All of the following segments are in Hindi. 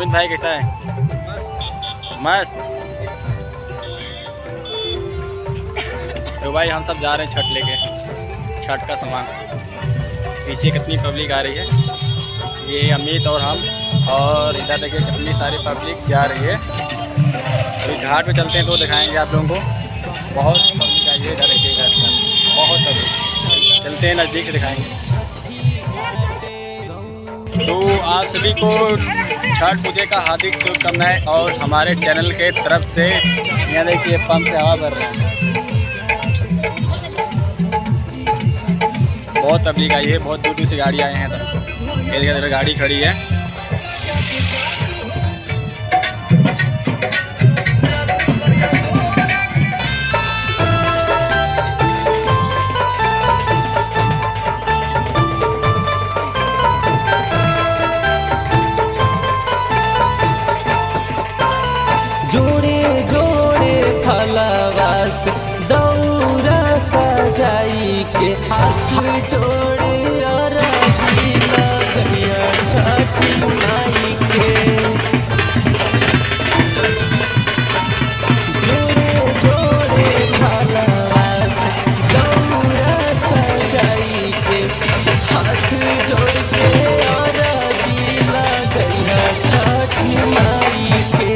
नवीन भाई कैसा है? मस्त। तो भाई हम सब जा रहे हैं छठ लेके, छठ का सामान। पीछे कितनी पब्लिक आ रही है, ये अमित और हम, और इधर देखिए कितनी सारी पब्लिक जा रही है। अभी घाट पे चलते हैं तो दिखाएंगे आप लोगों को। बहुत पब्लिक आई है इधर, देखिए इधर बहुत पब्लिक। चलते हैं नज़दीक से दिखाएंगे। तो आप सभी को छठ पूजा का हार्दिक शुभकामनाएं। और हमारे चैनल के तरफ से यहाँ देखिए पंप से हवा भर रहे हैं। बहुत पब्लिक आई है, बहुत दूर दूर से गाड़ी आए हैं। तो इधर गाड़ी खड़ी है। जोड़े जोड़े फलवास दौरा सजाई के, हाथ जोड़े अरजिया जइया छठी माई के। जोड़े जोड़े फलवास दौरा सजाई के, हाथ जोड़ के अरजिया जइया छठी माई के।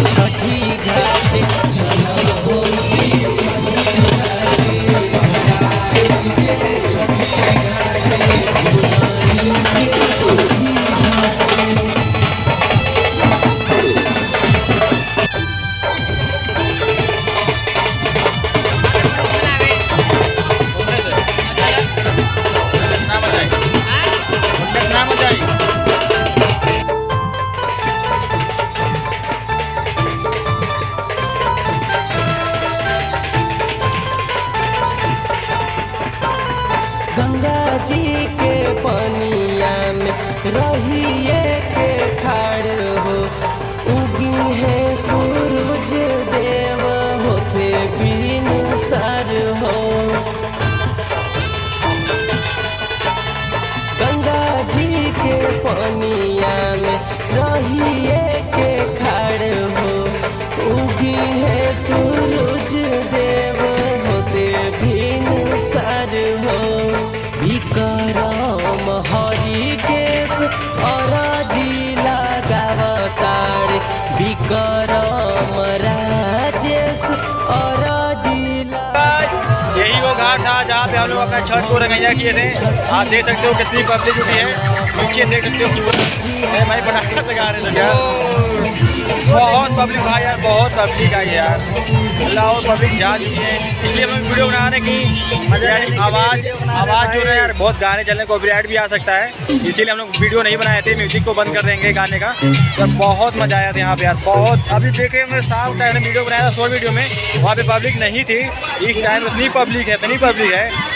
छठी घाट चलो भौजी छठी गंगा जी के पनिया में रहिए के खड़ हो, उगी है सूरज देव होते बिन सर हो। गंगा जी के पनिया में रहिए के खड़ हो, उगी है सूरज देव होते बिन सर हो। विक्रम हरि केश अरजी लगावतार, विक्रम राजेश अरजी। यही वो घाट था जहाँ पे हम लोग अपना छठ को रंगैया किए थे। आप देख सकते हो कितनी पब्लिक उठी है। पीछे देख सकते हो भाई पटाखा लगा रहे थे यार। बहुत पब्लिक भाई यार, बहुत पब्लिक आई यार। अल्लाह और पब्लिक जा चुकी है, इसलिए हम वीडियो बनाने की आवाज़ जो है यार, बहुत गाने चलने को कॉपीराइट भी आ सकता है, इसीलिए हम लोग वीडियो नहीं बनाए थे। म्यूजिक को बंद कर देंगे गाने का। तो बहुत मज़ा आया था यहाँ पे यार, बहुत। अभी देख रहे हैं शाम टाइम वीडियो बनाया था, शॉर्ट वीडियो में, वहाँ पे पब्लिक नहीं थी। इस टाइम इतनी पब्लिक है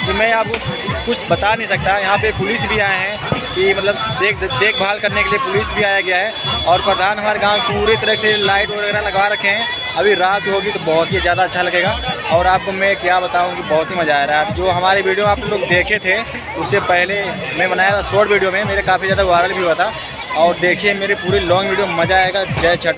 कि मैं आपको कुछ बता नहीं सकता। यहाँ पे पुलिस भी आए हैं कि मतलब देखभाल करने के लिए पुलिस भी आया गया है। और प्रधान हमारे गांव पूरी तरह से लाइट वगैरह लगा रखे हैं। अभी रात होगी तो बहुत ही ज़्यादा अच्छा लगेगा। और आपको मैं क्या बताऊं कि बहुत ही मज़ा आ रहा है। जो हमारे वीडियो आप लोग देखे थे उससे पहले मैं बनाया था शॉर्ट वीडियो में, मेरे काफ़ी ज़्यादा वायरल भी हुआ था। और देखिए मेरे पूरी लॉन्ग वीडियो, मज़ा आएगा। जय छठ।